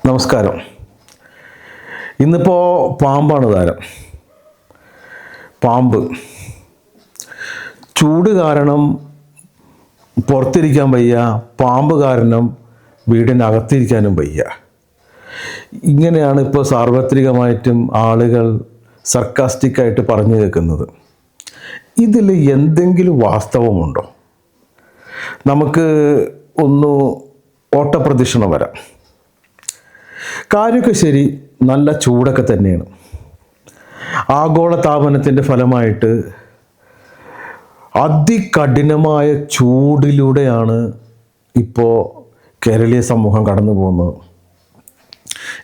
നമസ്കാരം. ഇന്നിപ്പോൾ പാമ്പാണ് താരം. പാമ്പ് ചൂട് കാരണം പുറത്തിരിക്കാൻ വയ്യ, പാമ്പ് കാരണം വീടിനകത്തിരിക്കാനും വയ്യ. ഇങ്ങനെയാണ് ഇപ്പോൾ സാർവത്രികമായിട്ടും ആളുകൾ സർക്കാസ്റ്റിക്കായിട്ട് പറഞ്ഞു കേൾക്കുന്നത്. ഇതിൽ എന്തെങ്കിലും വാസ്തവമുണ്ടോ? നമുക്ക് ഒന്ന് ഓട്ടപ്രദക്ഷിണം വരാം. കാര്യമൊക്കെ ശരി, നല്ല ചൂടൊക്കെ തന്നെയാണ്. ആഗോളതാപനത്തിൻ്റെ ഫലമായിട്ട് അതികഠിനമായ ചൂടിലൂടെയാണ് ഇപ്പോൾ കേരളീയ സമൂഹം കടന്നു പോകുന്നത്.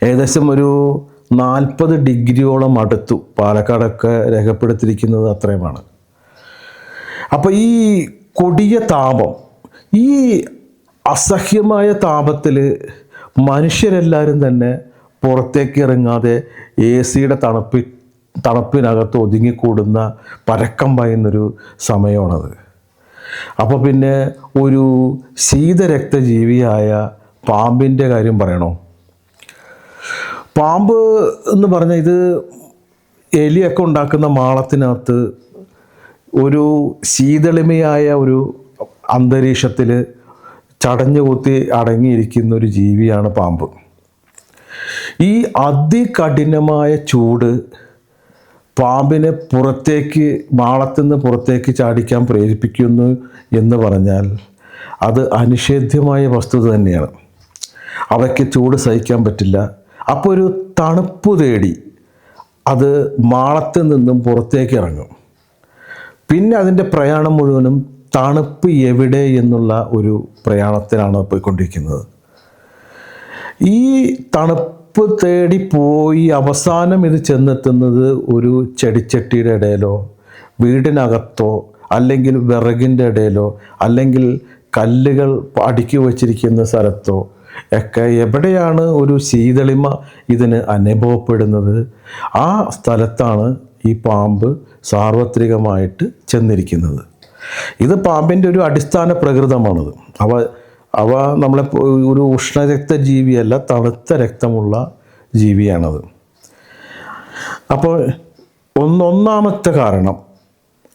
ഏകദേശം ഒരു 40 ഡിഗ്രിയോളം അടുത്തു പാലക്കാടൊക്കെ രേഖപ്പെടുത്തിയിരിക്കുന്നത് അത്രയുമാണ്. അപ്പോൾ ഈ കൊടിയ താപം, ഈ അസഹ്യമായ താപത്തിൽ മനുഷ്യരെല്ലാവരും തന്നെ പുറത്തേക്ക് ഇറങ്ങാതെ AC-യുടെ തണുപ്പിനകത്ത് ഒതുങ്ങിക്കൂടുന്ന പരക്കം പായുന്നൊരു സമയമാണത്. അപ്പോൾ പിന്നെ ഒരു ശീതരക്തജീവിയായ പാമ്പിൻ്റെ കാര്യം പറയണോ? പാമ്പ് എന്ന് പറഞ്ഞാൽ ഇത് എലിയൊക്കെ ഉണ്ടാക്കുന്ന മാളത്തിനകത്ത് ഒരു ശീതളിമയായ ഒരു അന്തരീക്ഷത്തിൽ ചടഞ്ഞുകൂത്തി അടങ്ങിയിരിക്കുന്ന ഒരു ജീവിയാണ് പാമ്പ്. ഈ അതികഠിനമായ ചൂട് പാമ്പിനെ മാളത്തിൽ നിന്ന് പുറത്തേക്ക് ചാടിക്കാൻ പ്രേരിപ്പിക്കുന്നു എന്ന് പറഞ്ഞാൽ അത് അനിഷേധ്യമായ വസ്തുത തന്നെയാണ്. അവയ്ക്ക് ചൂട് സഹിക്കാൻ പറ്റില്ല. അപ്പോൾ ഒരു തണുപ്പ് തേടി അത് മാളത്തിൽ നിന്നും പുറത്തേക്ക് ഇറങ്ങും. പിന്നെ അതിൻ്റെ പ്രയാണം മുഴുവനും തണുപ്പ് എവിടെ എന്നുള്ള ഒരു പ്രയാണത്തിലാണ് പോയിക്കൊണ്ടിരിക്കുന്നത്. ഈ തണുപ്പ് തേടി പോയി അവസാനം ഇത് ചെന്നെത്തുന്നത് ഒരു ചെടിച്ചട്ടിയുടെ ഇടയിലോ വീടിനകത്തോ അല്ലെങ്കിൽ വിറകിൻ്റെ ഇടയിലോ അല്ലെങ്കിൽ കല്ലുകൾ അടുക്കി വച്ചിരിക്കുന്ന സ്ഥലത്തോ ഒക്കെ എവിടെയാണ് ഒരു ശീതളിമ ഇതിന് അനുഭവപ്പെടുന്നത്, ആ സ്ഥലത്താണ് ഈ പാമ്പ് സാർവത്രികമായിട്ട് ചെന്നിരിക്കുന്നത്. ഇത് പാമ്പിൻ്റെ ഒരു അടിസ്ഥാന പ്രകൃതമാണത്. അവ നമ്മളെ ഒരു ഉഷ്ണരക്ത ജീവിയല്ല, തണുത്ത രക്തമുള്ള ജീവിയാണത്. അപ്പോൾ ഒന്നാമത്തെ കാരണം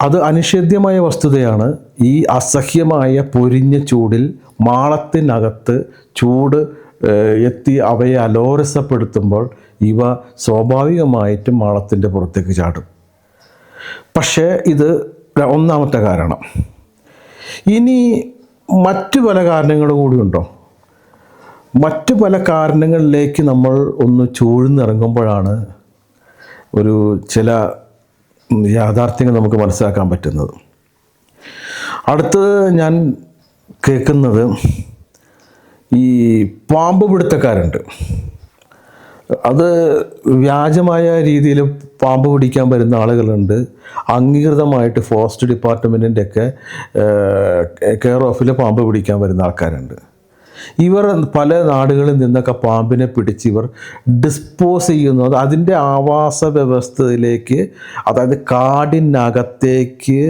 അത് അനിഷേധ്യമായ വസ്തുതയാണ്. ഈ അസഹ്യമായ പൊരിഞ്ഞ ചൂടിൽ മാളത്തിനകത്ത് ചൂട് എത്തി അവയെ അലോരസപ്പെടുത്തുമ്പോൾ ഇവ സ്വാഭാവികമായിട്ടും മാളത്തിൻ്റെ പുറത്തേക്ക് ചാടും. പക്ഷേ ഇത് ഒന്നാമത്തെ കാരണം. ഇനി മറ്റു പല കാരണങ്ങൾ കൂടിയുണ്ടോ? മറ്റു പല കാരണങ്ങളിലേക്ക് നമ്മൾ ഒന്ന് ചൂഴ്ന്നിറങ്ങുമ്പോഴാണ് ഒരു ചില യാഥാർത്ഥ്യങ്ങൾ നമുക്ക് മനസ്സിലാക്കാൻ പറ്റുന്നത്. അടുത്ത് ഞാൻ കേൾക്കുന്നത് ഈ പാമ്പ് പിടുത്തക്കാരുണ്ട്. അത് വ്യാജമായ രീതിയിൽ പാമ്പ് പിടിക്കാൻ വരുന്ന ആളുകളുണ്ട്. അംഗീകൃതമായിട്ട് ഫോറസ്റ്റ് ഡിപ്പാർട്ട്മെൻറ്റിൻ്റെ ഒക്കെ കെയർ ഓഫിൽ പാമ്പ് പിടിക്കാൻ വരുന്ന ആൾക്കാരുണ്ട്. ഇവർ പല നാടുകളിൽ നിന്നൊക്കെ പാമ്പിനെ പിടിച്ച് ഇവർ ഡിസ്പോസ് ചെയ്യുന്നത് അതിൻ്റെ ആവാസ വ്യവസ്ഥയിലേക്ക്, അതായത് കാടിനകത്തേക്ക്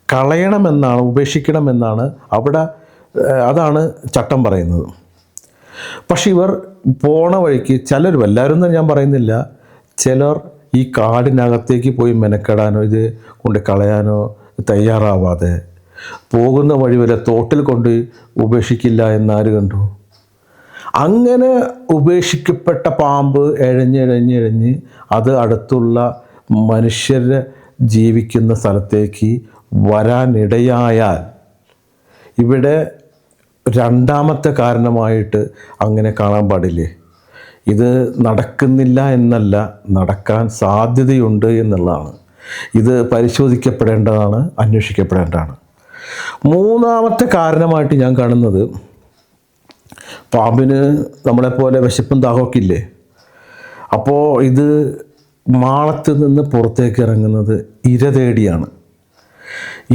കളയണമെന്നാണ്, ഉപേക്ഷിക്കണമെന്നാണ് അതാണ് ചട്ടം പറയുന്നത്. പക്ഷെ ഇവർ പോണ വഴിക്ക് ചിലർ, എല്ലാവരും എന്ന് ഞാൻ പറയുന്നില്ല, ചിലർ ഈ കാടിനകത്തേക്ക് പോയി മെനക്കെടാനോ ഇത് കൊണ്ട് കളയാനോ തയ്യാറാവാതെ പോകുന്ന വഴി വരെ തോട്ടിൽ കൊണ്ട് ഉപേക്ഷിക്കില്ല എന്നാര് കണ്ടു? അങ്ങനെ ഉപേക്ഷിക്കപ്പെട്ട പാമ്പ് എഴഞ്ഞ് അത് അടുത്തുള്ള മനുഷ്യർ ജീവിക്കുന്ന സ്ഥലത്തേക്ക് വരാനിടയായാൽ ഇവിടെ രണ്ടാമത്തെ കാരണമായിട്ട് അങ്ങനെ കാണാൻ പാടില്ലേ? ഇത് നടക്കുന്നില്ല എന്നല്ല, നടക്കാൻ സാധ്യതയുണ്ട് എന്നുള്ളതാണ്. ഇത് പരിശോധിക്കപ്പെടേണ്ടതാണ്, അന്വേഷിക്കപ്പെടേണ്ടതാണ്. മൂന്നാമത്തെ കാരണമായിട്ട് ഞാൻ കാണുന്നത്, പാമ്പിന് നമ്മളെപ്പോലെ വിശപ്പും ദാഹമൊക്കെ ഇല്ലേ? അപ്പോൾ ഇത് മാളത്തിൽ നിന്ന് പുറത്തേക്ക് ഇറങ്ങുന്നത് ഇര തേടിയാണ്.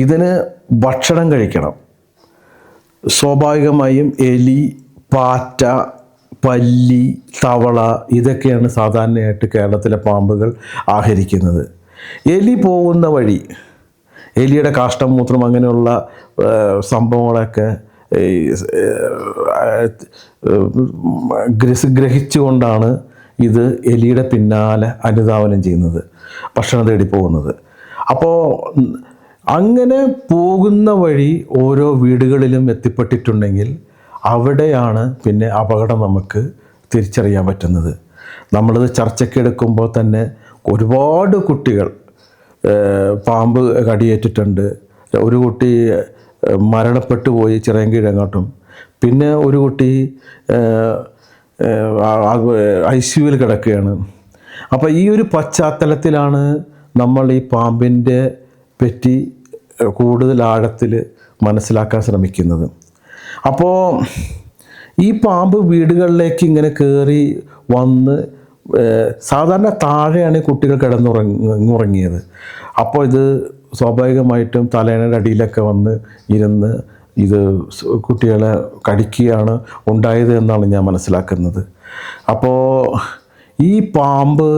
ഇതിന് ഭക്ഷണം കഴിക്കണം. സ്വാഭാവികമായും എലി, പാറ്റ, പല്ലി, തവള ഇതൊക്കെയാണ് സാധാരണയായിട്ട് കേരളത്തിലെ പാമ്പുകൾ ആഹരിക്കുന്നത്. എലി പോകുന്ന വഴി, എലിയുടെ കാഷ്ടം, മൂത്രം അങ്ങനെയുള്ള സംഭവങ്ങളൊക്കെ ഗ്രഹിച്ചുകൊണ്ടാണ് ഇത് എലിയുടെ പിന്നാലെ അനുധാവനം ചെയ്യുന്നത്, ഭക്ഷണം തേടി പോകുന്നത്. അപ്പോൾ അങ്ങനെ പോകുന്ന വഴി ഓരോ വീടുകളിലും എത്തിപ്പെട്ടിട്ടുണ്ടെങ്കിൽ അവിടെയാണ് പിന്നെ അപകടം നമുക്ക് തിരിച്ചറിയാൻ പറ്റുന്നത്. നമ്മളിത് ചർച്ചയ്ക്കെടുക്കുമ്പോൾ തന്നെ ഒരുപാട് കുട്ടികൾ പാമ്പ് കടിയേറ്റിട്ടുണ്ട്. ഒരു കുട്ടി മരണപ്പെട്ടു പോയി ചിറയൻകീഴങ്ങോട്ടും. പിന്നെ ഒരു കുട്ടി ICUവിൽ കിടക്കുകയാണ്. അപ്പോൾ ഈ ഒരു പശ്ചാത്തലത്തിലാണ് നമ്മൾ ഈ പാമ്പിൻ്റെ പറ്റി കൂടുതൽ ആഴത്തിൽ മനസ്സിലാക്കാൻ ശ്രമിക്കുന്നത്. അപ്പോൾ ഈ പാമ്പ് വീടുകളിലേക്ക് ഇങ്ങനെ കയറി വന്ന് സാധാരണ താഴെയാണ് കുട്ടികൾ കിടന്നുറങ്ങിയത്. അപ്പോൾ ഇത് സ്വാഭാവികമായിട്ടും തലേണയുടെ അടിയിലൊക്കെ വന്ന് ഇരുന്ന് ഇത് കുട്ടികളെ കടിക്കുകയാണ് ഉണ്ടായത് എന്നാണ് ഞാൻ മനസ്സിലാക്കുന്നത്. അപ്പോൾ ഈ പാമ്പ്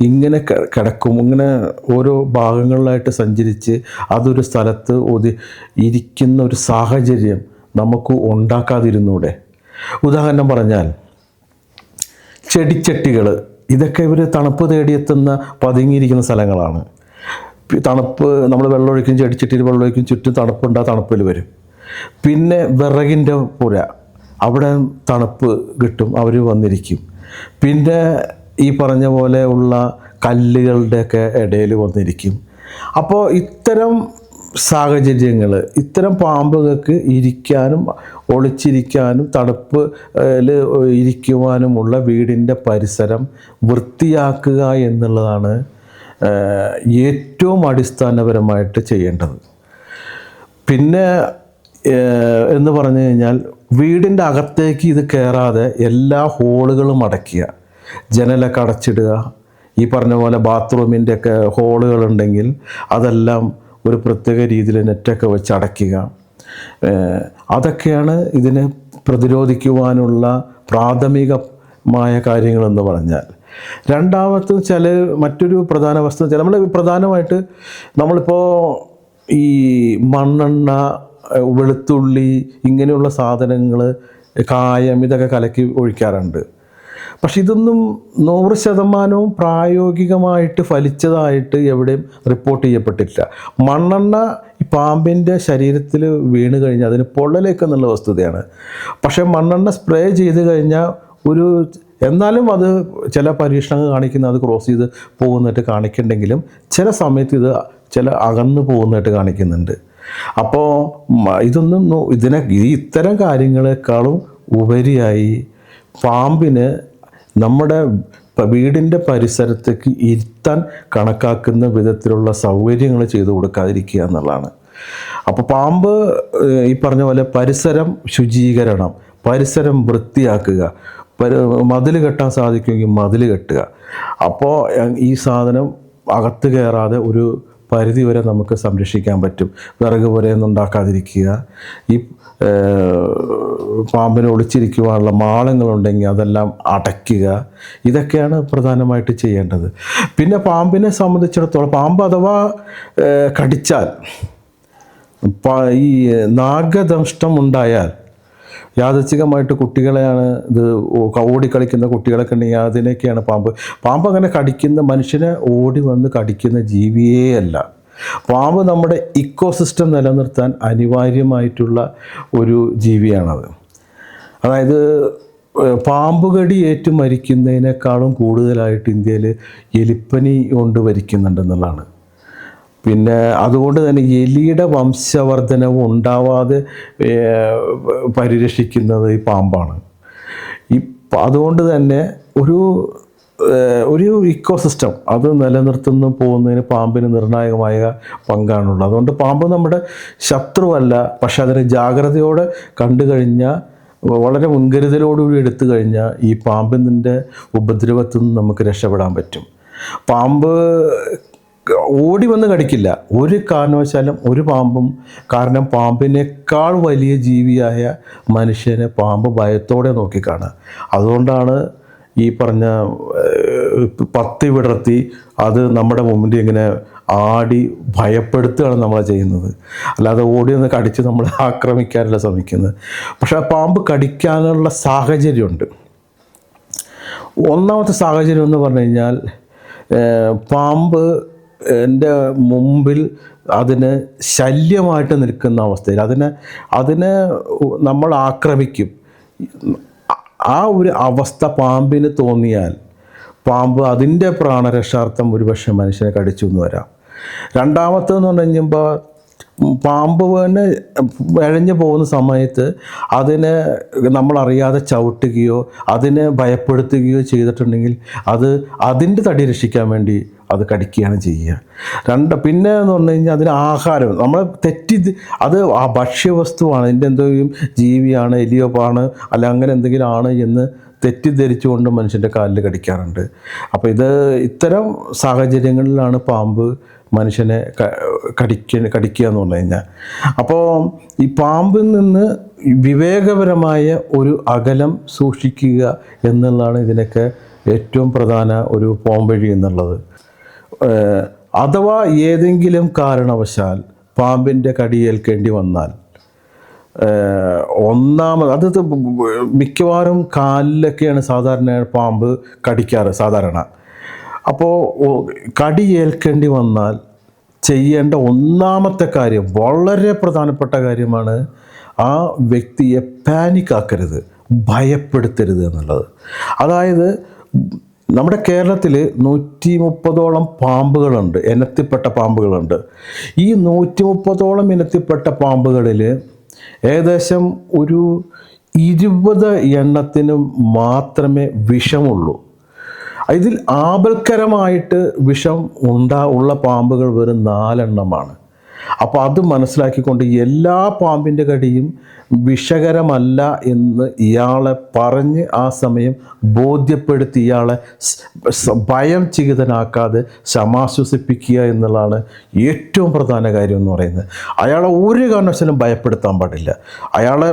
ഇങ്ങനെ കിടക്കും, ഇങ്ങനെ ഓരോ ഭാഗങ്ങളിലായിട്ട് സഞ്ചരിച്ച് അതൊരു സ്ഥലത്ത് ഇരിക്കുന്ന ഒരു സാഹചര്യം നമുക്ക് ഉണ്ടാക്കാതിരുന്നൂടെ? ഉദാഹരണം പറഞ്ഞാൽ ചെടിച്ചട്ടികൾ, ഇതൊക്കെ ഇവർ തണുപ്പ് തേടിയെത്തുന്ന പതുങ്ങിയിരിക്കുന്ന സ്ഥലങ്ങളാണ്. തണുപ്പ് നമ്മൾ വെള്ളമൊഴിക്കും, ചെടിച്ചട്ടിയിൽ വെള്ളമൊഴിക്കും, ചുറ്റും തണുപ്പുണ്ട്, ആ തണുപ്പിൽ വരും. പിന്നെ വിറകിൻ്റെ പുര, അവിടെ തണുപ്പ് കിട്ടും, അവർ വന്നിരിക്കും. പിന്നെ ഈ പറഞ്ഞ പോലെ ഉള്ള കല്ലുകളുടെയൊക്കെ ഇടയിൽ വന്നിരിക്കും. അപ്പോൾ ഇത്തരം സാഹചര്യങ്ങൾ, ഇത്തരം പാമ്പുകൾക്ക് ഇരിക്കാനും ഒളിച്ചിരിക്കാനും തണുപ്പിൽ ഇരിക്കുവാനുമുള്ള വീടിൻ്റെ പരിസരം വൃത്തിയാക്കുക എന്നുള്ളതാണ് ഏറ്റവും അടിസ്ഥാനപരമായിട്ട് ചെയ്യേണ്ടത്. പിന്നെ എന്ന് പറഞ്ഞു കഴിഞ്ഞാൽ വീടിൻ്റെ അകത്തേക്ക് ഇത് കയറാതെ എല്ലാ ഹോളുകളും അടയ്ക്കുക, ജനലൊക്കെ അടച്ചിടുക. ഈ പറഞ്ഞ പോലെ ബാത്റൂമിൻ്റെയൊക്കെ ഹോളുകളുണ്ടെങ്കിൽ അതെല്ലാം ഒരു പ്രത്യേക രീതിയിൽ നെറ്റൊക്കെ വെച്ച് അടയ്ക്കുക. അതൊക്കെയാണ് ഇതിനെ പ്രതിരോധിക്കുവാനുള്ള പ്രാഥമികമായ കാര്യങ്ങളെന്ന് പറഞ്ഞാൽ. രണ്ടാമത്തെ മറ്റൊരു പ്രധാന വസ്തു നമ്മൾ പ്രധാനമായിട്ട് നമ്മളിപ്പോൾ ഈ മണ്ണെണ്ണ, വെളുത്തുള്ളി, ഇങ്ങനെയുള്ള സാധനങ്ങൾ, കായം, ഇതൊക്കെ കലക്കി ഒഴിക്കാറുണ്ട്. പക്ഷെ ഇതൊന്നും 100% പ്രായോഗികമായിട്ട് ഫലിച്ചതായിട്ട് എവിടെയും റിപ്പോർട്ട് ചെയ്യപ്പെട്ടിട്ടില്ല. മണ്ണെണ്ണ ഈ പാമ്പിൻ്റെ ശരീരത്തിൽ വീണ് കഴിഞ്ഞാൽ അതിന് പൊള്ളലേക്കെന്നുള്ള വസ്തുതയാണ്. പക്ഷേ മണ്ണെണ്ണ സ്പ്രേ ചെയ്ത് കഴിഞ്ഞാൽ എന്നാലും അത് ചില പരീക്ഷണങ്ങൾ കാണിക്കുന്ന അത് ക്രോസ് ചെയ്ത് പോകുന്നതായിട്ട് കാണിക്കുന്നുണ്ടെങ്കിലും ചില സമയത്ത് ഇത് അകന്നു പോകുന്നതായിട്ട് കാണിക്കുന്നുണ്ട്. അപ്പോൾ ഇത്തരം കാര്യങ്ങളെക്കാളും ഉപരിയായി പാമ്പിന് നമ്മുടെ വീടിൻ്റെ പരിസരത്തേക്ക് ഇരുത്താൻ കണക്കാക്കുന്ന വിധത്തിലുള്ള സൗകര്യങ്ങൾ ചെയ്തു കൊടുക്കാതിരിക്കുക എന്നുള്ളതാണ്. അപ്പോൾ പാമ്പ് ഈ പറഞ്ഞ പോലെ പരിസരം ശുചീകരണം, പരിസരം വൃത്തിയാക്കുക, മതിൽ കെട്ടാൻ സാധിക്കുമെങ്കിൽ മതിൽ കെട്ടുക. അപ്പോൾ ഈ സാധനം അകത്ത് കയറാതെ ഒരു പരിധി വരെ നമുക്ക് സംരക്ഷിക്കാൻ പറ്റും. വിറക് പുരയൊന്നും ഉണ്ടാക്കാതിരിക്കുക, ഈ പാമ്പിനെ ഒളിച്ചിരിക്കുവാനുള്ള മാളങ്ങളുണ്ടെങ്കിൽ അതെല്ലാം അടയ്ക്കുക. ഇതൊക്കെയാണ് പ്രധാനമായിട്ട് ചെയ്യേണ്ടത്. പിന്നെ പാമ്പിനെ സംബന്ധിച്ചിടത്തോളം പാമ്പ് അഥവാ കടിച്ചാൽ, ഈ നാഗദംഷ്ടം ഉണ്ടായാൽ, യാദൃച്ഛികമായിട്ട് കുട്ടികളെയാണ് ഇത് ഓടിക്കളിക്കുന്ന കുട്ടികളൊക്കെ ഉണ്ടെങ്കിൽ അതിനൊക്കെയാണ് പാമ്പ് അങ്ങനെ കടിക്കുന്ന, മനുഷ്യനെ ഓടി വന്ന് കടിക്കുന്ന ജീവിയേ അല്ല. പാമ്പ് നമ്മുടെ ഇക്കോസിസ്റ്റം നിലനിർത്താൻ അനിവാര്യമായിട്ടുള്ള ഒരു ജീവിയാണത്. അതായത് പാമ്പ് കടി ഏറ്റു മരിക്കുന്നതിനേക്കാളും കൂടുതലായിട്ട് ഇന്ത്യയിൽ എലിപ്പനി കൊണ്ട് മരിക്കുന്നുണ്ടെന്നുള്ളതാണ്. പിന്നെ അതുകൊണ്ട് തന്നെ എലിയുടെ വംശവർദ്ധനവും ഉണ്ടാവാതെ പരിരക്ഷിക്കുന്നത് ഈ പാമ്പാണ്. അതുകൊണ്ട് തന്നെ ഒരു ഇക്കോസിസ്റ്റം അത് നിലനിർത്തുന്നു പോകുന്നതിന് പാമ്പിന് നിർണായകമായ പങ്കാണുള്ളത്. അതുകൊണ്ട് പാമ്പ് നമ്മുടെ ശത്രുവല്ല, പക്ഷെ അതിനെ ജാഗ്രതയോടെ കണ്ടു കഴിഞ്ഞാൽ, വളരെ മുൻകരുതലോടുകൂടി എടുത്തു കഴിഞ്ഞാൽ ഈ പാമ്പിൻ്റെ ഉപദ്രവത്തിൽ നിന്ന് നമുക്ക് രക്ഷപ്പെടാൻ പറ്റും. പാമ്പ് ഓടി വന്ന് കടിക്കില്ല ഒരു കാരണവശാലും ഒരു പാമ്പും. കാരണം പാമ്പിനേക്കാൾ വലിയ ജീവിയായ മനുഷ്യനെ പാമ്പ് ഭയത്തോടെ നോക്കിക്കാണുക. അതുകൊണ്ടാണ് ഈ പറഞ്ഞ പത്തി വിടർത്തി അത് നമ്മുടെ മുമ്പിൽ ഇങ്ങനെ ആടി ഭയപ്പെടുത്തുകയാണ് നമ്മളെ ചെയ്യുന്നത്. അല്ലാതെ ഓടി ഒന്ന് കടിച്ച് നമ്മളെ ആക്രമിക്കാനല്ല ശ്രമിക്കുന്നത്. പക്ഷേ ആ പാമ്പ് കടിക്കാനുള്ള സാഹചര്യമുണ്ട്. ഒന്നാമത്തെ സാഹചര്യം എന്ന് പറഞ്ഞു കഴിഞ്ഞാൽ, പാമ്പ് എൻ്റെ മുമ്പിൽ അതിന് ശല്യമായിട്ട് നിൽക്കുന്ന അവസ്ഥയിൽ അതിനെ നമ്മൾ ആക്രമിക്കും. ആ ഒരു അവസ്ഥ പാമ്പിന് തോന്നിയാൽ പാമ്പ് അതിൻ്റെ പ്രാണരക്ഷാർത്ഥം ഒരുപക്ഷെ മനുഷ്യനെ കടിച്ചു എന്ന് വരാം. രണ്ടാമത്തേന്ന് പറഞ്ഞു കഴിഞ്ഞപ്പോൾ, പാമ്പ് തന്നെ ഇഴഞ്ഞു പോകുന്ന സമയത്ത് അതിനെ നമ്മളറിയാതെ ചവിട്ടുകയോ അതിനെ ഭയപ്പെടുത്തുകയോ ചെയ്തിട്ടുണ്ടെങ്കിൽ അതിൻ്റെ തടി രക്ഷിക്കാൻ വേണ്ടി അത് കടിക്കുകയാണ് ചെയ്യുക. പിന്നെ എന്ന് പറഞ്ഞു കഴിഞ്ഞാൽ അതിന് ആഹാരം നമ്മൾ അത് ആ ഭക്ഷ്യവസ്തുവാണ്, അതിൻ്റെ എന്തെങ്കിലും ജീവിയാണ്, എലിയോ പാണ് അല്ല അങ്ങനെ എന്തെങ്കിലും ആണ് എന്ന് തെറ്റിദ്ധരിച്ചുകൊണ്ട് മനുഷ്യൻ്റെ കാലിൽ കടിക്കാറുണ്ട്. അപ്പോൾ ഇത്തരം സാഹചര്യങ്ങളിലാണ് പാമ്പ് മനുഷ്യനെ കടിക്കുക എന്ന് പറഞ്ഞു കഴിഞ്ഞാൽ. അപ്പോൾ ഈ പാമ്പിൽ നിന്ന് വിവേകപരമായ ഒരു അകലം സൂക്ഷിക്കുക എന്നുള്ളതാണ് ഇതിനൊക്കെ ഏറ്റവും പ്രധാന ഒരു പോംവഴി എന്നുള്ളത്. അഥവാ ഏതെങ്കിലും കാരണവശാൽ പാമ്പിൻ്റെ കടിയേൽക്കേണ്ടി വന്നാൽ, അത് മിക്കവാറും കാലിലൊക്കെയാണ് സാധാരണ പാമ്പ് കടിക്കാറ് സാധാരണ. അപ്പോൾ കടിയേൽക്കേണ്ടി വന്നാൽ ചെയ്യേണ്ട ഒന്നാമത്തെ കാര്യം, വളരെ പ്രധാനപ്പെട്ട കാര്യമാണ്, ആ വ്യക്തിയെ പാനിക്കാക്കരുത്, ഭയപ്പെടുത്തരുത് എന്നുള്ളത്. അതായത് നമ്മുടെ കേരളത്തിൽ 130ഓളം പാമ്പുകളുണ്ട്, ഇനത്തിൽപ്പെട്ട പാമ്പുകളുണ്ട്. ഈ 130ഓളം ഇനത്തിൽപ്പെട്ട പാമ്പുകളിൽ ഏകദേശം ഒരു 20 എണ്ണത്തിനും മാത്രമേ വിഷമുള്ളൂ. ഇതിൽ ആപൽക്കരമായിട്ട് വിഷം ഉള്ള പാമ്പുകൾ വെറും 4 എണ്ണമാണ്. അപ്പോൾ അത് മനസ്സിലാക്കിക്കൊണ്ട് എല്ലാ പാമ്പിൻ്റെ കടിയും വിഷകരമല്ല എന്ന് ഇയാളെ പറഞ്ഞ് ആ സമയം ബോധ്യപ്പെടുത്തി ഇയാളെ ഭയം ചികിതനാക്കാതെ സമാശ്വസിപ്പിക്കുക എന്നുള്ളതാണ് ഏറ്റവും പ്രധാന കാര്യം എന്ന് പറയുന്നത്. അയാളെ ഒരു കാരണവശാലും ഭയപ്പെടുത്താൻ പാടില്ല. അയാളെ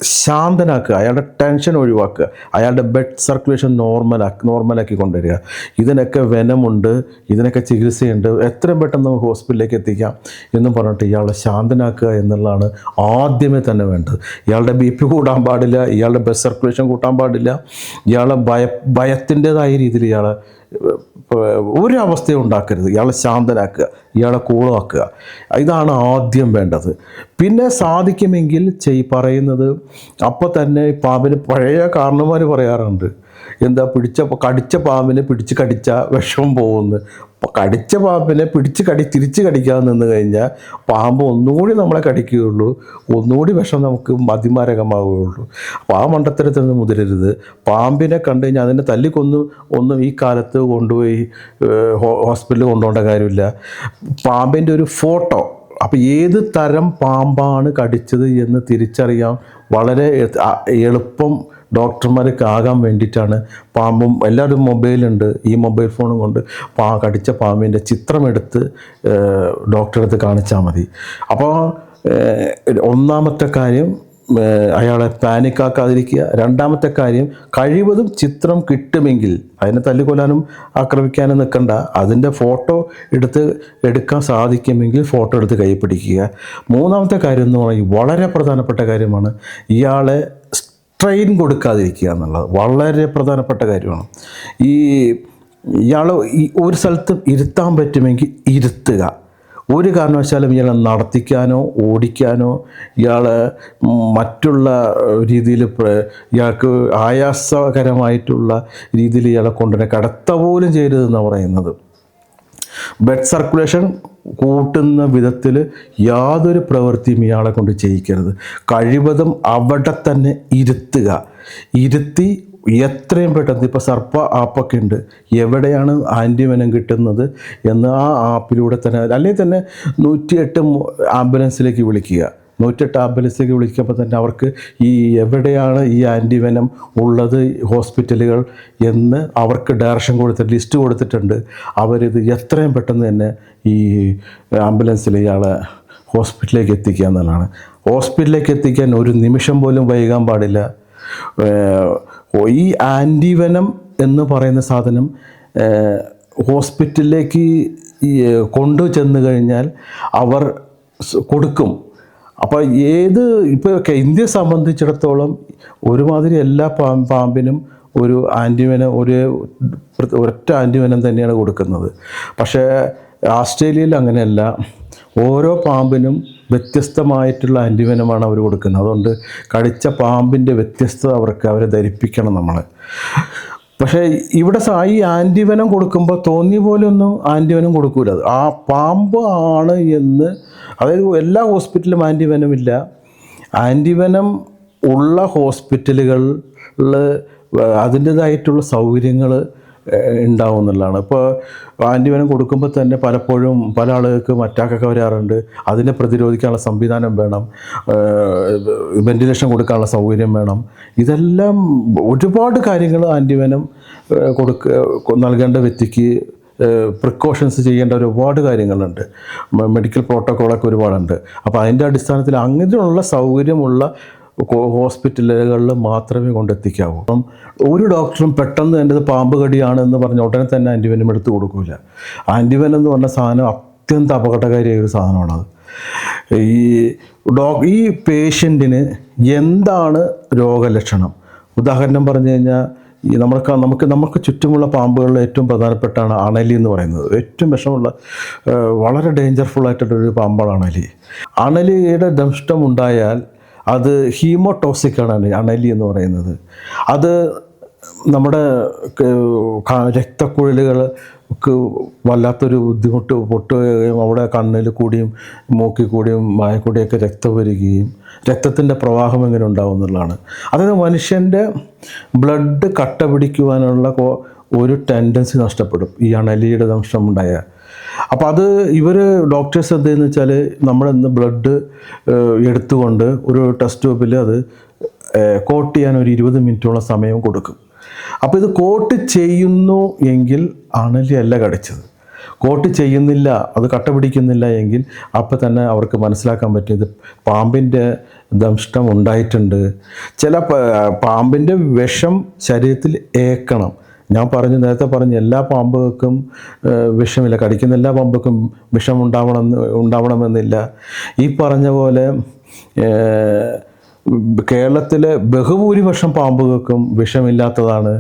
ശാന്തനാക്കുക, അയാളുടെ ടെൻഷൻ ഒഴിവാക്കുക, അയാളുടെ ബ്ലഡ് സർക്കുലേഷൻ നോർമലാക്കി കൊണ്ടുവരിക. ഇതിനൊക്കെ വെനമുണ്ട്, ഇതിനൊക്കെ ചികിത്സയുണ്ട്, എത്രയും പെട്ടെന്ന് നമുക്ക് ഹോസ്പിറ്റലിലേക്ക് എത്തിക്കാം എന്നും പറഞ്ഞിട്ട് ഇയാളെ ശാന്തനാക്കുക എന്നുള്ളതാണ് ആദ്യമേ തന്നെ വേണ്ടത്. ഇയാളുടെ BP കൂടാൻ പാടില്ല, ഇയാളുടെ ബ്ലഡ് സർക്കുലേഷൻ കൂട്ടാൻ പാടില്ല, ഇയാളെ ഭയത്തിൻ്റെതായ രീതിയിൽ ഇയാളെ ഒരു അവസ്ഥയും ഉണ്ടാക്കരുത്. ഇയാളെ ശാന്തനാക്കുക, ഇയാളെ കൂളാക്കുക. ഇതാണ് ആദ്യം വേണ്ടത്. പിന്നെ സാധിക്കുമെങ്കിൽ പറയുന്നത് അപ്പോൾ തന്നെ പാമ്പിന് പഴയ കാരണവന്മാർ പറയാറുണ്ട്, എന്താ കടിച്ച പാമ്പിനെ പിടിച്ച് കടിച്ച വിഷം പോകുന്നു. കടിച്ച പാമ്പിനെ തിരിച്ച് കടിക്കാതെ നിന്ന് കഴിഞ്ഞാൽ പാമ്പ് ഒന്നുകൂടി നമ്മളെ കടിക്കുകയുള്ളൂ, ഒന്നുകൂടി വിഷം നമുക്ക് അതിമാരകമാവുകയുള്ളൂ. അപ്പോൾ ആ മണ്ടത്തരത്തിൽ നിന്ന് മുതിരരുത്. പാമ്പിനെ കണ്ടു കഴിഞ്ഞാൽ അതിനെ ഒന്നും ഈ കാലത്ത് കൊണ്ടുപോയി ഹോസ്പിറ്റലിൽ കൊണ്ടുപോകേണ്ട കാര്യമില്ല. പാമ്പിൻ്റെ ഒരു ഫോട്ടോ, അപ്പോൾ ഏത് തരം പാമ്പാണ് കടിച്ചത് എന്ന് തിരിച്ചറിയാൻ വളരെ എളുപ്പം ഡോക്ടർമാർക്ക് ആകാൻ വേണ്ടിയിട്ടാണ് പാമ്പും എല്ലാവരും മൊബൈലുണ്ട്. ഈ മൊബൈൽ ഫോണും കൊണ്ട് കടിച്ച പാമ്പിൻ്റെ ചിത്രമെടുത്ത് ഡോക്ടറെ അടുത്ത് കാണിച്ചാൽ മതി. അപ്പോൾ ഒന്നാമത്തെ കാര്യം അയാളെ പാനിക്കാക്കാതിരിക്കുക. രണ്ടാമത്തെ കാര്യം, കഴിവതും ചിത്രം കിട്ടുമെങ്കിൽ അതിനെ തല്ലിക്കൊല്ലാനും ആക്രമിക്കാനും നിൽക്കണ്ട, അതിൻ്റെ ഫോട്ടോ എടുക്കാൻ സാധിക്കുമെങ്കിൽ ഫോട്ടോ എടുത്ത് കൈ പിടിക്കുക. മൂന്നാമത്തെ കാര്യം എന്ന് പറഞ്ഞാൽ വളരെ പ്രധാനപ്പെട്ട കാര്യമാണ്, ഇയാളെ സ്ട്രെയിൻ കൊടുക്കാതിരിക്കുക എന്നുള്ളത് വളരെ പ്രധാനപ്പെട്ട കാര്യമാണ്. ഇയാളെ ഒരു സ്ഥലത്ത് ഇരുത്താൻ പറ്റുമെങ്കിൽ ഇരുത്തുക. ഒരു കാരണവശാലും ഇയാളെ നടത്തിക്കാനോ ഓടിക്കാനോ ഇയാളെ മറ്റുള്ള രീതിയിൽ ഇയാൾക്ക് ആയാസകരമായിട്ടുള്ള രീതിയിൽ ഇയാളെ കൊണ്ടുവരാൻ കടത്ത പോലും ചെയ്യരുതെന്നാണ് പറയുന്നത്. ബ്ലഡ് സർക്കുലേഷൻ കൂട്ടുന്ന വിധത്തിൽ യാതൊരു പ്രവൃത്തിയും ഇയാളെ കൊണ്ട് ചെയ്യിക്കരുത്. കഴിവതും അവിടെ തന്നെ ഇരുത്തി എത്രയും പെട്ടെന്ന്, ഇപ്പോൾ സർപ്പ ആപ്പൊക്കെ ഉണ്ട്, എവിടെയാണ് ആൻറ്റിവെനം കിട്ടുന്നത് എന്ന് ആ ആപ്പിലൂടെ തന്നെ, അല്ലെങ്കിൽ തന്നെ 108 ആംബുലൻസിലേക്ക് വിളിക്കുക. 108 ആംബുലൻസിലേക്ക് വിളിക്കുമ്പോൾ തന്നെ അവർക്ക് എവിടെയാണ് ഈ ആൻറ്റിവെനം ഉള്ളത് ഹോസ്പിറ്റലുകൾ എന്ന് അവർക്ക് ഡയറക്ഷൻ ലിസ്റ്റ് കൊടുത്തിട്ടുണ്ട്. അവരിത് എത്രയും പെട്ടെന്ന് തന്നെ ഈ ആംബുലൻസിൽ ഇയാളെ ഹോസ്പിറ്റലിലേക്ക് എത്തിക്കുക എന്നുള്ളതാണ്. ഹോസ്പിറ്റലിലേക്ക് എത്തിക്കാൻ ഒരു നിമിഷം പോലും വൈകാൻ പാടില്ല. ഈ ആൻറ്റിവെനം എന്ന് പറയുന്ന സാധനം ഹോസ്പിറ്റലിലേക്ക് ഈ കൊണ്ടു ചെന്ന് കഴിഞ്ഞാൽ അവർ കൊടുക്കും. അപ്പോൾ ഇപ്പോൾ ഇന്ത്യയെ സംബന്ധിച്ചിടത്തോളം ഒരുമാതിരി എല്ലാ പാമ്പിനും ഒരു ആൻറ്റിവെനം, ഒരൊറ്റ ആൻറ്റിവെനം തന്നെയാണ് കൊടുക്കുന്നത്. പക്ഷേ ഓസ്ട്രേലിയയിൽ അങ്ങനെയല്ല, ഓരോ പാമ്പിനും വ്യത്യസ്തമായിട്ടുള്ള ആൻറ്റിവെനമാണ് അവർ കൊടുക്കുന്നത്. അതുകൊണ്ട് കടിച്ച പാമ്പിൻ്റെ വ്യത്യസ്തത അവരെ ധരിപ്പിക്കണം നമ്മൾ. പക്ഷേ ഇവിടെ ഈ ആൻറ്റിവെനം കൊടുക്കുമ്പോൾ തോന്നിയ പോലെ ഒന്നും ആൻറ്റിവെനം കൊടുക്കൂല. ആ പാമ്പ് ആണ് എന്ന്, അതായത് എല്ലാ ഹോസ്പിറ്റലിലും ആൻറ്റിവെനം ഇല്ല. ആൻറ്റിവെനം ഉള്ള ഹോസ്പിറ്റലുകളിൽ അതിൻ്റേതായിട്ടുള്ള സൗകര്യങ്ങൾ ഉണ്ടാവും എന്നുള്ളതാണ്. ഇപ്പോൾ ആൻറ്റിവെനം കൊടുക്കുമ്പോൾ തന്നെ പലപ്പോഴും പല ആളുകൾക്കും അറ്റാക്കൊക്കെ വരാറുണ്ട്. അതിനെ പ്രതിരോധിക്കാനുള്ള സംവിധാനം വേണം, വെന്റിലേഷൻ കൊടുക്കാനുള്ള സൗകര്യം വേണം. ഇതെല്ലാം ഒരുപാട് കാര്യങ്ങൾ ആൻറ്റിവെനം നൽകേണ്ട വ്യക്തിക്ക് പ്രിക്കോഷൻസ് ചെയ്യേണ്ട ഒരുപാട് കാര്യങ്ങളുണ്ട്. മെഡിക്കൽ പ്രോട്ടോക്കോളൊക്കെ ഒരുപാടുണ്ട്. അപ്പോൾ അതിൻ്റെ അടിസ്ഥാനത്തിൽ അങ്ങനെയുള്ള സൗകര്യമുള്ള ഹോസ്പിറ്റലുകളിൽ മാത്രമേ കൊണ്ടെത്തിക്കാവൂ. അപ്പം ഒരു ഡോക്ടറും പെട്ടെന്ന് എൻ്റെ പാമ്പ് കടിയാണെന്ന് പറഞ്ഞ് ഉടനെ തന്നെ ആൻറ്റിവെനം എടുത്ത് കൊടുക്കില്ല. ആൻറ്റിവെനം എന്ന് പറഞ്ഞ സാധനം അത്യന്തം അപകടകാരിയായ ഒരു സാധനമാണത്. ഈ പേഷ്യൻറ്റിന് എന്താണ് രോഗലക്ഷണം, ഉദാഹരണം പറഞ്ഞു കഴിഞ്ഞാൽ നമുക്ക് ചുറ്റുമുള്ള പാമ്പുകളിൽ ഏറ്റവും പ്രധാനപ്പെട്ടാണ് അണലി എന്ന് പറയുന്നത്. ഏറ്റവും വിഷമുള്ള വളരെ ഡേഞ്ചർഫുള്ളായിട്ടുള്ളൊരു പാമ്പാണ് അണലി. അണലിയുടെ ദംഷ്ടം ഉണ്ടായാൽ അത് ഹീമോടോക്സിക്കാണ് അണലി എന്ന് പറയുന്നത്. അത് നമ്മുടെ രക്തക്കുഴലുകൾക്ക് വല്ലാത്തൊരു ബുദ്ധിമുട്ട് പൊട്ടുകയും അവിടെ കണ്ണിൽ കൂടിയും മൂക്കിൽ കൂടിയും വായക്കൂടിയൊക്കെ രക്തം വരികയും രക്തത്തിൻ്റെ പ്രവാഹം എങ്ങനെ ഉണ്ടാവും എന്നുള്ളതാണ്. അതായത് മനുഷ്യൻ്റെ ബ്ലഡ് കട്ട പിടിക്കുവാനുള്ള ഒരു ടെൻഡൻസി നഷ്ടപ്പെടും ഈ അണലിയുടെ ദംശനം ഉണ്ടായാൽ. അപ്പോൾ അത് ഡോക്ടേഴ്സ് എന്തെന്ന് വെച്ചാൽ നമ്മളിന്ന് ബ്ലഡ് എടുത്തുകൊണ്ട് ഒരു ടെസ്റ്റ് ട്യൂബിൽ അത് കോട്ട് ചെയ്യാൻ ഒരു 20 മിനിറ്റോളം സമയം കൊടുക്കും. അപ്പോൾ ഇത് കോട്ട് ചെയ്യുന്നു എങ്കിൽ അണലിയല്ല കടിച്ചത്. കോട്ട് ചെയ്യുന്നില്ല, അത് കട്ട പിടിക്കുന്നില്ല എങ്കിൽ അപ്പോൾ തന്നെ അവർക്ക് മനസ്സിലാക്കാൻ പറ്റും ഇത് പാമ്പിൻ്റെ ദംഷ്ടം ഉണ്ടായിട്ടുണ്ട്. ചില പാമ്പിൻ്റെ വിഷം ശരീരത്തിൽ ഏക്കണം. ഞാൻ നേരത്തെ പറഞ്ഞു എല്ലാ പാമ്പുകൾക്കും വിഷമില്ല, കടിക്കുന്ന എല്ലാ പാമ്പുകൾക്കും വിഷം ഉണ്ടാവണമെന്നില്ല. ഈ പറഞ്ഞ പോലെ കേരളത്തിലെ ബഹുഭൂരിപക്ഷം പാമ്പുകൾക്കും വിഷമില്ലാത്തതാണ്.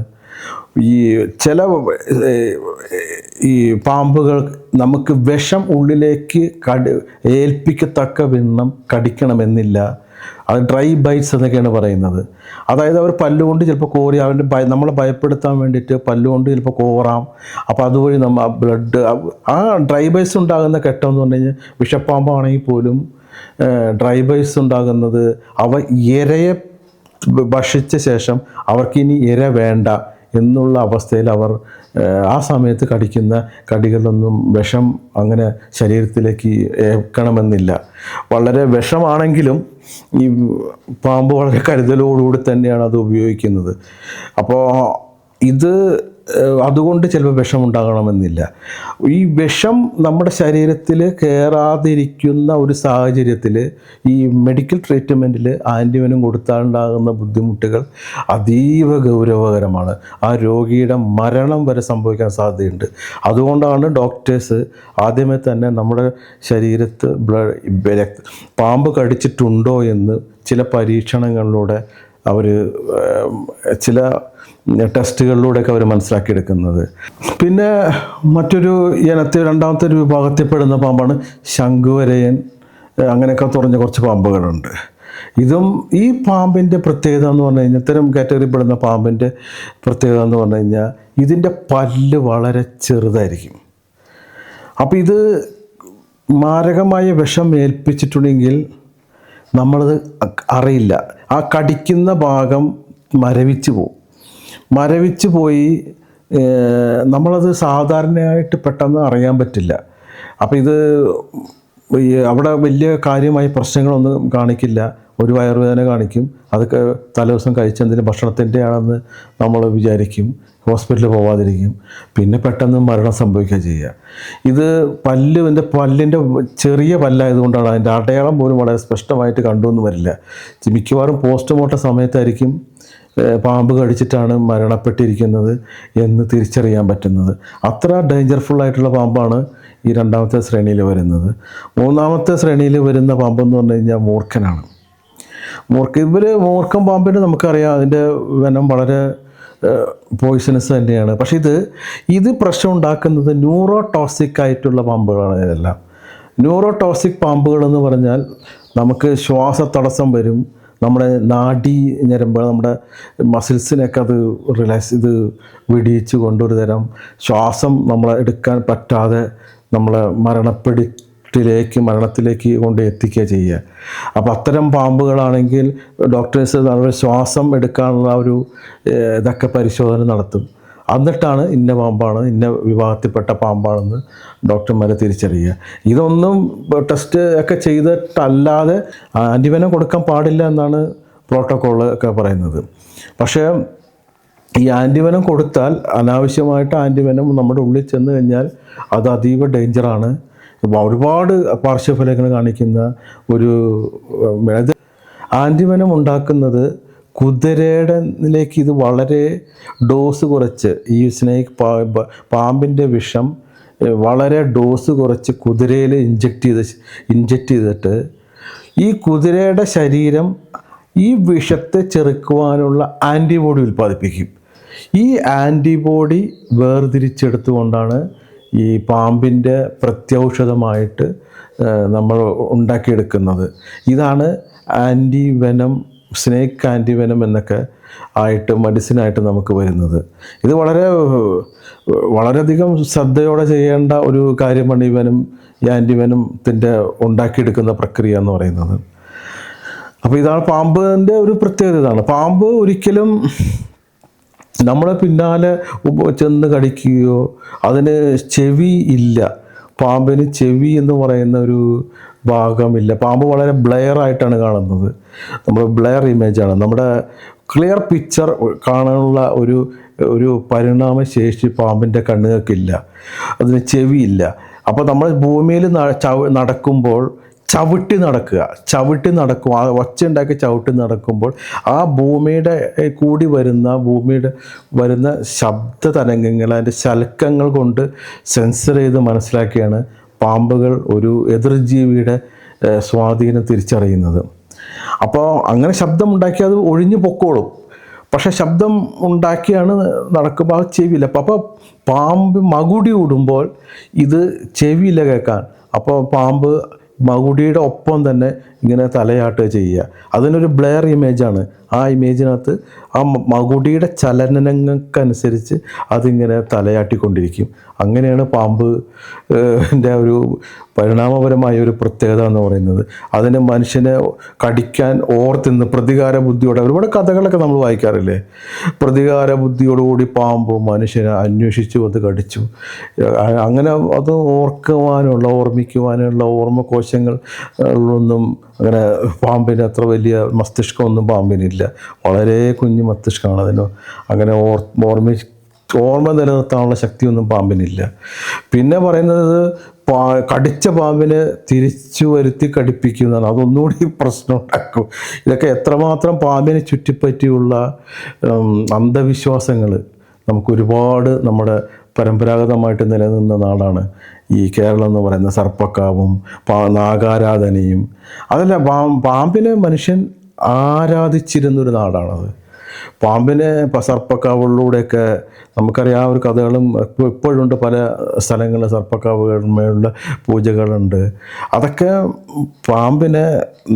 ഈ പാമ്പുകൾ നമുക്ക് വിഷം ഉള്ളിലേക്ക് ഏൽപ്പിക്കത്തക്ക വിധം കടിക്കണമെന്നില്ല. അത് ഡ്രൈ ബൈറ്റ്സ് എന്നൊക്കെയാണ് പറയുന്നത്. അതായത് അവർ പല്ലുകൊണ്ട് ചിലപ്പോൾ കോരി നമ്മളെ ഭയപ്പെടുത്താൻ വേണ്ടിയിട്ട് പല്ലുകൊണ്ട് ചിലപ്പോൾ കോറാം. അപ്പോൾ അതുവഴി ബ്ലഡ് ആ ഡ്രൈ ബൈറ്റ്സ് ഉണ്ടാകുന്ന കെട്ടെന്ന് പറഞ്ഞു കഴിഞ്ഞാൽ വിഷപ്പാമ്പാണെങ്കിൽ പോലും ഡ്രൈ ബൈറ്റ്സ് ഉണ്ടാകുന്നത് അവ ഇരയെ ഭക്ഷിച്ച ശേഷം അവർക്കിനി ഇര വേണ്ട എന്നുള്ള അവസ്ഥയിൽ അവർ ആ സമയത്ത് കടിക്കുന്ന കടികളിലൊന്നും വിഷം അങ്ങനെ ശരീരത്തിലേക്ക് ഏൽക്കണമെന്നില്ല. വളരെ വിഷമാണെങ്കിലും ഈ പാമ്പ് വളരെ കരുതലോടുകൂടി തന്നെയാണ് അത് ഉപയോഗിക്കുന്നത്. അപ്പോൾ അതുകൊണ്ട് ചിലപ്പോൾ വിഷമുണ്ടാകണമെന്നില്ല. ഈ വിഷം നമ്മുടെ ശരീരത്തിൽ കയറാതിരിക്കുന്ന ഒരു സാഹചര്യത്തിൽ ഈ മെഡിക്കൽ ട്രീറ്റ്മെൻറ്റിൽ ആൻറ്റിവെനം കൊടുത്താലുണ്ടാകുന്ന ബുദ്ധിമുട്ടുകൾ അതീവ ഗൗരവകരമാണ്. ആ രോഗിയുടെ മരണം വരെ സംഭവിക്കാൻ സാധ്യതയുണ്ട്. അതുകൊണ്ടാണ് ഡോക്ടേഴ്സ് ആദ്യമേ തന്നെ നമ്മുടെ ശരീരത്ത് പാമ്പ് കടിച്ചിട്ടുണ്ടോ എന്ന് ചില പരീക്ഷണങ്ങളിലൂടെ അവർ ചില ടെസ്റ്റുകളിലൂടെയൊക്കെ അവർ മനസ്സിലാക്കിയെടുക്കുന്നത്. പിന്നെ മറ്റൊരു രണ്ടാമത്തെ ഒരു വിഭാഗത്തിൽപ്പെടുന്ന പാമ്പാണ് ശംഖുവരയൻ. അങ്ങനെയൊക്കെ തുടങ്ങിയ കുറച്ച് പാമ്പുകളുണ്ട്. ഈ പാമ്പിൻ്റെ പ്രത്യേകത എന്ന് പറഞ്ഞു കഴിഞ്ഞാൽ, ഇത്തരം കാറ്റഗറിപ്പെടുന്ന പാമ്പിൻ്റെ പ്രത്യേകത എന്ന് പറഞ്ഞു കഴിഞ്ഞാൽ ഇതിൻ്റെ പല്ല് വളരെ ചെറുതായിരിക്കും. അപ്പോൾ ഇത് മാരകമായ വിഷം ഏൽപ്പിച്ചിട്ടുണ്ടെങ്കിൽ നമ്മളത് അറിയില്ല. ആ കടിക്കുന്ന ഭാഗം മരവിച്ച് പോയി നമ്മളത് സാധാരണയായിട്ട് പെട്ടെന്ന് അറിയാൻ പറ്റില്ല. അപ്പോൾ അവിടെ വലിയ കാര്യമായ പ്രശ്നങ്ങളൊന്നും കാണിക്കില്ല. ഒരു വയറുവേദന കാണിക്കും, അതൊക്കെ തലേദിവസം കഴിച്ചതിൻ്റെ ഭക്ഷണത്തിൻ്റെ ആണെന്ന് നമ്മൾ വിചാരിക്കും, ഹോസ്പിറ്റലിൽ പോവാതിരിക്കും, പിന്നെ പെട്ടെന്ന് മരണം സംഭവിക്കുക ചെയ്യുക. പല്ലിൻ്റെ ചെറിയ പല്ലായതുകൊണ്ടാണ് അതിൻ്റെ അടയാളം പോലും വളരെ സ്പഷ്ടമായിട്ട് കണ്ടുവെന്ന് വരില്ല. മിക്കവാറും പോസ്റ്റ്മോർട്ടം സമയത്തായിരിക്കും പാമ്പ് കടിച്ചിട്ടാണ് മരണപ്പെട്ടിരിക്കുന്നത് എന്ന് തിരിച്ചറിയാൻ പറ്റുന്നത്. അത്ര ഡേഞ്ചർഫുള്ളായിട്ടുള്ള പാമ്പാണ് ഈ രണ്ടാമത്തെ ശ്രേണിയിൽ വരുന്നത്. മൂന്നാമത്തെ ശ്രേണിയിൽ വരുന്ന പാമ്പെന്ന് പറഞ്ഞു കഴിഞ്ഞാൽ മൂർഖനാണ്. മൂർഖൻ പാമ്പിന് നമുക്കറിയാം അതിൻ്റെ വെനം വളരെ പോയിസണസ് തന്നെയാണ്. പക്ഷേ ഇത് പ്രശ്നം ഉണ്ടാക്കുന്നത് ന്യൂറോടോക്സിക് ആയിട്ടുള്ള പാമ്പുകളാണ്. ഇതെല്ലാം ന്യൂറോടോക്സിക് പാമ്പുകൾ എന്ന് പറഞ്ഞാൽ നമുക്ക് ശ്വാസതടസ്സം വരും, നമ്മുടെ നാഡീ ഞരമ്പുകൾ, നമ്മുടെ മസിൽസിനൊക്കെ അത് വെടിയിച്ച് കൊണ്ടൊരു തരം ശ്വാസം നമ്മൾ എടുക്കാൻ പറ്റാതെ നമ്മളെ മരണത്തിലേക്ക് കൊണ്ട് എത്തിക്കുക ചെയ്യുക. അപ്പോൾ അത്തരം പാമ്പുകളാണെങ്കിൽ ഡോക്ടേഴ്സ് അവരുടെ ശ്വാസം എടുക്കാനുള്ള ഒരു ഇതൊക്കെ പരിശോധന നടത്തും. എന്നിട്ടാണ് ഇന്ന പാമ്പാണ്, ഇന്ന വിഭാഗത്തിൽപ്പെട്ട പാമ്പാണെന്ന് ഡോക്ടർമാർ തിരിച്ചറിയുക. ഇതൊന്നും ടെസ്റ്റ് ഒക്കെ ചെയ്തിട്ടല്ലാതെ ആൻറ്റിവെനം കൊടുക്കാൻ പാടില്ല എന്നാണ് പ്രോട്ടോക്കോൾ ഒക്കെ പറയുന്നത്. പക്ഷേ ഈ ആൻറ്റിവെനം കൊടുത്താൽ, അനാവശ്യമായിട്ട് ആൻറ്റിവെനം നമ്മുടെ ഉള്ളിൽ ചെന്ന് കഴിഞ്ഞാൽ അത് അതീവ ഡേഞ്ചറാണ്. ഒരുപാട് പാർശ്വഫലങ്ങൾ കാണിക്കുന്ന ഒരു ആൻറ്റിവെനം ഉണ്ടാക്കുന്നത് കുതിരയിലേക്ക് ഇത് വളരെ ഡോസ് കുറച്ച്, ഈ പാമ്പിൻ്റെ വിഷം വളരെ ഡോസ് കുറച്ച് കുതിരയിൽ ഇഞ്ചക്റ്റ് ചെയ്തിട്ട് ഈ കുതിരയുടെ ശരീരം ഈ വിഷത്തെ ചെറുക്കുവാനുള്ള ആൻറ്റിബോഡി ഉൽപ്പാദിപ്പിക്കും. ഈ ആൻറ്റിബോഡി വേർതിരിച്ചെടുത്തുകൊണ്ടാണ് ഈ പാമ്പിൻ്റെ പ്രത്യൗഷധമായിട്ട് നമ്മൾ ഉണ്ടാക്കിയെടുക്കുന്നത്. ഇതാണ് ആൻറ്റിവെനം, സ്നേക്ക് ആൻറ്റിവെനം എന്നൊക്കെ ആയിട്ട് മെഡിസിനായിട്ട് നമുക്ക് വരുന്നത്. ഇത് വളരെയധികം ശ്രദ്ധയോടെ ചെയ്യേണ്ട ഒരു കാര്യമാണ് ഈ ആൻറ്റിവെനത്തിൻ്റെ ഉണ്ടാക്കിയെടുക്കുന്ന പ്രക്രിയ എന്ന് പറയുന്നത്. അപ്പോൾ ഇതാണ് പാമ്പിൻ്റെ ഒരു പ്രത്യേകത. ഇതാണ് പാമ്പ് ഒരിക്കലും നമ്മളെ പിന്നാലെ ചെന്ന് കടിക്കുകയോ, അതിന് ചെവി ഇല്ല. പാമ്പിന് ചെവി എന്ന് പറയുന്ന ഒരു ഭാഗമില്ല. പാമ്പ് വളരെ ബ്ലെയറായിട്ടാണ് കാണുന്നത്. നമ്മൾ ബ്ലെയർ ഇമേജാണ്. നമ്മുടെ ക്ലിയർ പിക്ചർ കാണാനുള്ള ഒരു പരിണാമശേഷി പാമ്പിൻ്റെ കണ്ണുകൾക്കില്ല. അതിന് ചെവിയില്ല. അപ്പോൾ നമ്മൾ ഭൂമിയിൽ നടക്കുമ്പോൾ ചവിട്ടി നടക്കും, ആ ഒച്ച ഉണ്ടാക്കി ചവിട്ടി നടക്കുമ്പോൾ ആ ഭൂമിയുടെ വരുന്ന ശബ്ദ തരംഗങ്ങൾ, അതിൻ്റെ ശലക്കങ്ങൾ കൊണ്ട് സെൻസർ ചെയ്ത് മനസ്സിലാക്കിയാണ് പാമ്പുകൾ ഒരു എതിർജീവിയുടെ സ്വാധീനം തിരിച്ചറിയുന്നത്. അപ്പോൾ അങ്ങനെ ശബ്ദം ഉണ്ടാക്കി അത് ഒഴിഞ്ഞു പൊക്കോളും. പക്ഷേ ശബ്ദം ഉണ്ടാക്കിയാണ് നടക്കുമ്പോൾ അത് ചെവിയില്ല. അപ്പോൾ പാമ്പ് മകുടി ഓടുമ്പോൾ ഇത് ചെവിയില്ല കേൾക്കാൻ. അപ്പോൾ പാമ്പ് മകുടിയുടെ ഒപ്പം തന്നെ ഇങ്ങനെ തലയാട്ടുക ചെയ്യുക. അതിനൊരു ബ്ലെയർ ഇമേജാണ്. ആ ഇമേജിനകത്ത് ആ മകുടിയുടെ ചലനങ്ങൾക്കനുസരിച്ച് അതിങ്ങനെ തലയാട്ടിക്കൊണ്ടിരിക്കും. അങ്ങനെയാണ് പാമ്പിൻ്റെ ഒരു പരിണാമപരമായ ഒരു പ്രത്യേകത എന്ന് പറയുന്നത്. അതിന് മനുഷ്യനെ കടിക്കാൻ ഓർത്തിന്ന് പ്രതികാര ബുദ്ധിയോടെ, ഒരുപാട് കഥകളൊക്കെ നമ്മൾ വായിക്കാറില്ലേ, പ്രതികാര ബുദ്ധിയോടുകൂടി പാമ്പ് മനുഷ്യനെ അന്വേഷിച്ചു അത് കടിച്ചു. അങ്ങനെ അത് ഓർമ്മിക്കുവാനുള്ള ഓർമ്മകോശങ്ങൾ ഒന്നും അങ്ങനെ പാമ്പിന് അത്ര വലിയ മസ്തിഷ്കമൊന്നും പാമ്പിനില്ല. വളരെ കുഞ്ഞു മസ്തിഷ്കമാണ് അതിന്. അങ്ങനെ ഓർമ്മ നിലനിർത്താനുള്ള ശക്തിയൊന്നും പാമ്പിനില്ല. പിന്നെ പറയുന്നത് കടിച്ച പാമ്പിനെ തിരിച്ചു വരുത്തി കടിപ്പിക്കുന്നതാണ്. അതൊന്നുകൂടി പ്രശ്നം ഉണ്ടാക്കും. ഇതൊക്കെ എത്രമാത്രം പാമ്പിനെ ചുറ്റിപ്പറ്റിയുള്ള അന്ധവിശ്വാസങ്ങൾ നമുക്കൊരുപാട് നമ്മുടെ പരമ്പരാഗതമായിട്ട് നിലനിന്ന നാടാണ് ഈ കേരളം എന്ന് പറയുന്ന. സർപ്പക്കാവും നാഗാരാധനയും അതല്ല, പാമ്പിനെ മനുഷ്യൻ ആരാധിച്ചിരുന്നൊരു നാടാണത്. പാമ്പിനെ സർപ്പക്കാവുകളിലൂടെയൊക്കെ നമുക്കറിയാം. ഒരു കഥകളും ഇപ്പോഴുണ്ട്. പല സ്ഥലങ്ങളിൽ സർപ്പക്കാവുകളിലുള്ള പൂജകളുണ്ട്. അതൊക്കെ പാമ്പിനെ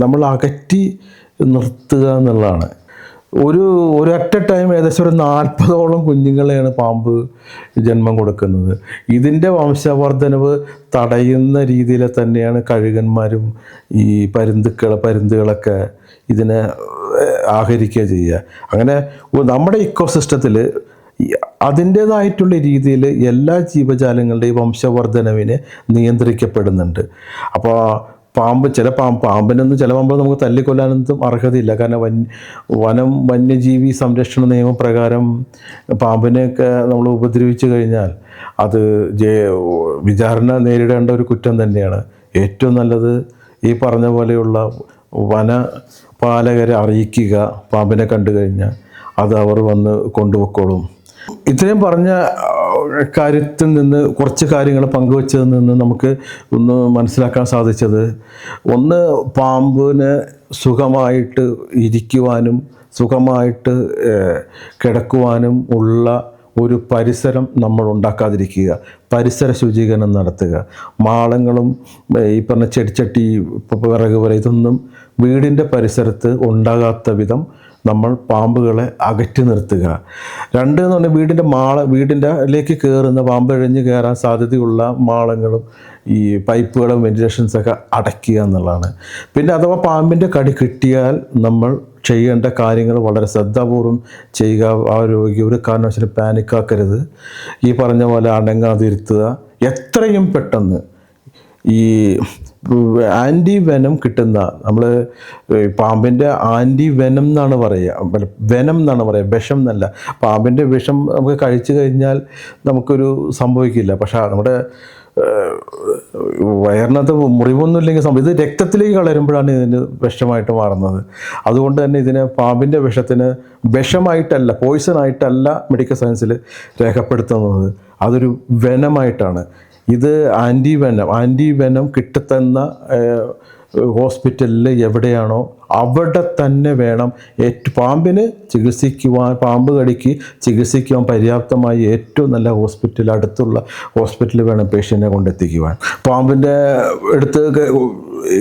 നമ്മൾ അകറ്റി നിർത്തുക എന്നുള്ളതാണ്. ഒരൊറ്റ ടൈം ഏകദേശം ഒരു 40ഓളം കുഞ്ഞുങ്ങളെയാണ് പാമ്പ് ജന്മം കൊടുക്കുന്നത്. ഇതിൻ്റെ വംശവർദ്ധനവ് തടയുന്ന രീതിയിൽ തന്നെയാണ് കഴുകന്മാരും ഈ പരുന്തുകളൊക്കെ ഇതിനെ ആഹരിക്കുക ചെയ്യുക. അങ്ങനെ നമ്മുടെ ഇക്കോസിസ്റ്റത്തിൽ അതിൻ്റേതായിട്ടുള്ള രീതിയിൽ എല്ലാ ജീവജാലങ്ങളുടെയും വംശവർദ്ധനവിനെ നിയന്ത്രിക്കപ്പെടുന്നുണ്ട്. അപ്പോൾ പാമ്പിനൊന്നും ചില പാമ്പുകൾ നമുക്ക് തല്ലിക്കൊല്ലാനൊന്നും അർഹതയില്ല. കാരണം വന്യജീവി സംരക്ഷണ നിയമപ്രകാരം പാമ്പിനെയൊക്കെ നമ്മൾ ഉപദ്രവിച്ചു കഴിഞ്ഞാൽ അത് വിചാരണ നേരിടേണ്ട ഒരു കുറ്റം തന്നെയാണ്. ഏറ്റവും നല്ലത് ഈ പറഞ്ഞ പോലെയുള്ള വനപാലകരെ അറിയിക്കുക. പാമ്പിനെ കണ്ടു കഴിഞ്ഞാൽ അത് അവർ വന്ന് കൊണ്ടുപോയിക്കോളും. ഇത്രയും പറഞ്ഞ കാര്യത്തിൽ നിന്ന് കുറച്ച് കാര്യങ്ങൾ പങ്കുവച്ചതിൽ നിന്ന് നമുക്ക് ഒന്ന് മനസ്സിലാക്കാൻ സാധിച്ചത്, ഒന്ന്, പാമ്പിന് സുഖമായിട്ട് ഇരിക്കുവാനും സുഖമായിട്ട് കിടക്കുവാനും ഉള്ള ഒരു പരിസരം നമ്മൾ ഉണ്ടാക്കാതിരിക്കുക, പരിസര ശുചീകരണം നടത്തുക. മാളങ്ങളും ഈ പറഞ്ഞ ചെടിച്ചട്ടി, വിറക് പോലെ ഇതൊന്നും വീടിൻ്റെ പരിസരത്ത് ഉണ്ടാകാത്ത വിധം നമ്മൾ പാമ്പുകളെ അകറ്റി നിർത്തുക. രണ്ട് എന്ന് പറഞ്ഞാൽ വീടിൻ്റെലേക്ക് കയറുന്ന പാമ്പ് ഇഴഞ്ഞ് കയറാൻ സാധ്യതയുള്ള മാളങ്ങളും ഈ പൈപ്പുകളും വെന്റിലേഷൻസൊക്കെ അടയ്ക്കുക എന്നുള്ളതാണ്. പിന്നെ അഥവാ പാമ്പിൻ്റെ കടി കിട്ടിയാൽ നമ്മൾ ചെയ്യേണ്ട കാര്യങ്ങൾ വളരെ ശ്രദ്ധാപൂർവം ചെയ്യുക. ആ രോഗി ഒരു കാരണവശാലും പാനിക്കാക്കരുത്. ഈ പറഞ്ഞ പോലെ അടങ്ങാതിരുത്തുക. എത്രയും പെട്ടെന്ന് ഈ ആൻറ്റി വെനം കിട്ടുന്ന, നമ്മൾ പാമ്പിൻ്റെ ആൻറ്റി വെനം എന്നാണ് പറയുക, വെനം എന്നാണ് പറയുക, വിഷം എന്നല്ല. പാമ്പിൻ്റെ വിഷം നമുക്ക് കഴിച്ചു കഴിഞ്ഞാൽ നമുക്കൊരു സംഭവിക്കില്ല, പക്ഷേ നമ്മുടെ വയറിനകത്ത് മുറിവൊന്നും ഇല്ലെങ്കിൽ ഇത് രക്തത്തിലേക്ക് കളരുമ്പോഴാണ് ഇതിന് വിഷമായിട്ട് മാറുന്നത്. അതുകൊണ്ട് തന്നെ ഇതിനെ പാമ്പിൻ്റെ വിഷത്തിന് വിഷമായിട്ടല്ല, പോയിസണായിട്ടല്ല മെഡിക്കൽ സയൻസിൽ രേഖപ്പെടുത്തുന്നത്, അതൊരു വെനമായിട്ടാണ്. ഇത് ആൻറ്റി വെനം കിട്ടുന്ന ഹോസ്പിറ്റലിൽ എവിടെയാണോ അവിടെ തന്നെ വേണം പാമ്പിന് ചികിത്സിക്കുവാൻ, പാമ്പ് കടിക്ക് ചികിത്സിക്കുവാൻ പര്യാപ്തമായി ഏറ്റവും നല്ല ഹോസ്പിറ്റൽ, അടുത്തുള്ള ഹോസ്പിറ്റലിൽ വേണം പേഷ്യൻറ്റിനെ കൊണ്ടെത്തിക്കുവാൻ. പാമ്പിൻ്റെ അടുത്ത്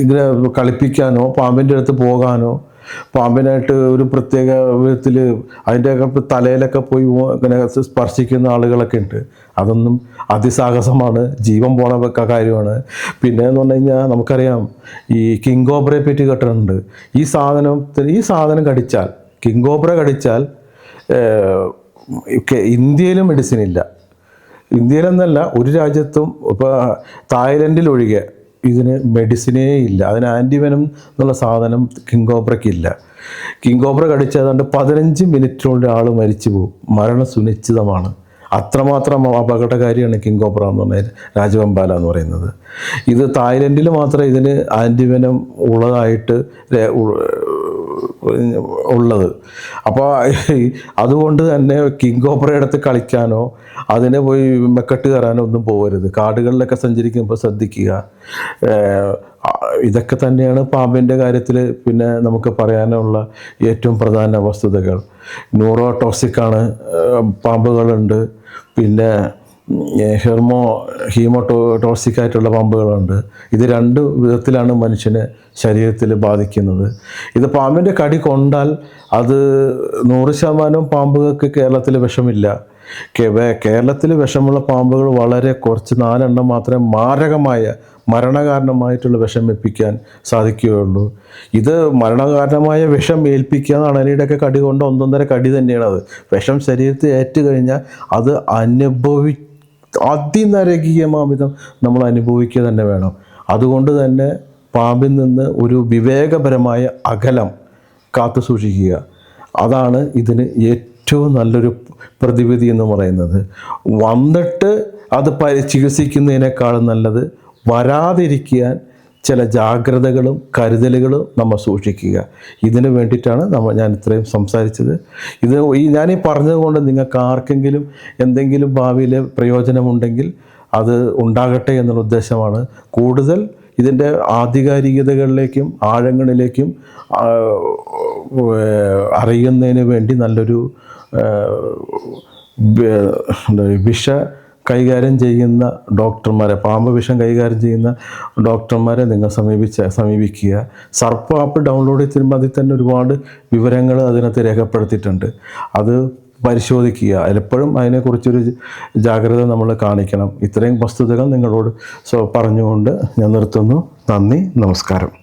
ഇങ്ങനെ കളിപ്പിക്കാനോ പാമ്പിൻ്റെ അടുത്ത് പോകാനോ, പാമ്പിനായിട്ട് ഒരു പ്രത്യേക വിധത്തിൽ അതിൻ്റെയൊക്കെ തലയിലൊക്കെ പോയി ഇങ്ങനെ സ്പർശിക്കുന്ന ആളുകളൊക്കെ ഉണ്ട്. അതൊന്നും അതിസാഹസമാണ്, ജീവൻ പോണ കാര്യമാണ്. പിന്നെ എന്ന് പറഞ്ഞു കഴിഞ്ഞാൽ നമുക്കറിയാം, ഈ കിങ് കോബ്രയെ പറ്റി കേട്ടിട്ടുണ്ട്. ഈ സാധനം കടിച്ചാൽ, കിങ് കോബ്ര കടിച്ചാൽ ഇന്ത്യയിലും മെഡിസിൻ ഇല്ല. ഇന്ത്യയിലെന്നല്ല, ഒരു രാജ്യത്തും, ഇപ്പോൾ തായ്ലൻഡിൽ ഒഴികെ ഇതിന് മെഡിസിനേ ഇല്ല. അതിന് ആൻറ്റിവെനം എന്നുള്ള സാധനം കിങ് കോബ്രയ്ക്കില്ല. കിങ് കോബ്ര കടിച്ചാൽ ഏതാണ്ട് 15 മിനിറ്റിനുള്ളിൽ ആൾ മരിച്ചു പോകും, മരണം സുനിശ്ചിതമാണ്. അത്രമാത്രം അപകടകാരിയാണ് കിങ് കോബ്ര എന്ന് പറഞ്ഞാൽ, രാജവെമ്പാല എന്ന് പറയുന്നത്. ഇത് തായ്ലൻഡിൽ മാത്രമേ ഇതിന് ആൻറ്റിവെനം ഉള്ളതായിട്ട് ഉള്ളത്. അപ്പോൾ അതുകൊണ്ട് തന്നെ കിങ് കോബ്രയുടെ അടുത്ത് കളിക്കാനോ അതിനെ പോയി മെക്കെട്ട് കയറാനോ ഒന്നും പോകരുത്. കാടുകളിലൊക്കെ സഞ്ചരിക്കുമ്പോൾ ശ്രദ്ധിക്കുക. ഇതൊക്കെ തന്നെയാണ് പാമ്പിൻ്റെ കാര്യത്തിൽ പിന്നെ നമുക്ക് പറയാനുള്ള ഏറ്റവും പ്രധാന വസ്തുതകൾ. ന്യൂറോടോക്സിക്കാണ് പാമ്പുകളുണ്ട്, പിന്നെ ഹീമോടോക്സിക് ആയിട്ടുള്ള പാമ്പുകളുണ്ട്. ഇത് 2 വിധത്തിലാണ് മനുഷ്യനെ ശരീരത്തിൽ ബാധിക്കുന്നത്. ഇത് പാമ്പിൻ്റെ കടി കൊണ്ടാൽ അത് 100% പാമ്പുകൾക്ക് കേരളത്തിൽ വിഷമില്ല. കേരളത്തിൽ വിഷമുള്ള പാമ്പുകൾ വളരെ കുറച്ച് 4 എണ്ണം മാത്രമേ മാരകമായ മരണകാരണമായിട്ടുള്ള വിഷം ഏൽപ്പിക്കാൻ സാധിക്കുകയുള്ളൂ. ഇത് മരണകാരണമായ വിഷം ഏൽപ്പിക്കുക എന്ന് അണലിയുടെയൊക്കെ കടി കൊണ്ട് 1.5 കടി തന്നെയാണ്. അത് വിഷം ശരീരത്തിൽ ഏറ്റുകഴിഞ്ഞാൽ അത് അതിനരകീയമാവിധം നമ്മൾ അനുഭവിക്കുക തന്നെ വേണം. അതുകൊണ്ട് തന്നെ പാമ്പിൽ നിന്ന് ഒരു വിവേകപരമായ അകലം കാത്തു സൂക്ഷിക്കുക. അതാണ് ഇതിന് ഏറ്റവും നല്ലൊരു പ്രതിവിധി എന്ന് പറയുന്നത്. വന്നിട്ട് അത് ചികിത്സിക്കുന്നതിനേക്കാളും നല്ലത് വരാതിരിക്കാൻ ചില ജാഗ്രതകളും കരുതലുകളും നമ്മൾ സൂക്ഷിക്കുക. ഇതിന് വേണ്ടിയിട്ടാണ് ഞാൻ ഇത്രയും സംസാരിച്ചത്. ഞാനീ പറഞ്ഞതുകൊണ്ട് നിങ്ങൾക്ക് ആർക്കെങ്കിലും എന്തെങ്കിലും ഭാവിയിൽ പ്രയോജനമുണ്ടെങ്കിൽ അത് ഉണ്ടാകട്ടെ എന്നുള്ള ഉദ്ദേശമാണ്. കൂടുതൽ ഇതിൻ്റെ ആധികാരികതകളിലേക്കും ആഴങ്ങളിലേക്കും അറിയുന്നതിന് വേണ്ടി നല്ലൊരു വിഷ കൈകാര്യം ചെയ്യുന്ന ഡോക്ടർമാരെ, പാമ്പ് വിഷം കൈകാര്യം ചെയ്യുന്ന ഡോക്ടർമാരെ നിങ്ങൾ സമീപിക്കുക. സർപ്പ ആപ്പ് ഡൗൺലോഡ് ചെയ്തിരുമ്പോൾ അതിൽ തന്നെ ഒരുപാട് വിവരങ്ങൾ അതിനകത്ത് രേഖപ്പെടുത്തിയിട്ടുണ്ട്. അത് പരിശോധിക്കുക. എപ്പോഴും അതിനെക്കുറിച്ചൊരു ജാഗ്രത നമ്മൾ കാണിക്കണം. ഇത്രയും വസ്തുതകൾ നിങ്ങളോട് പറഞ്ഞുകൊണ്ട് ഞാൻ നിർത്തുന്നു. നന്ദി, നമസ്കാരം.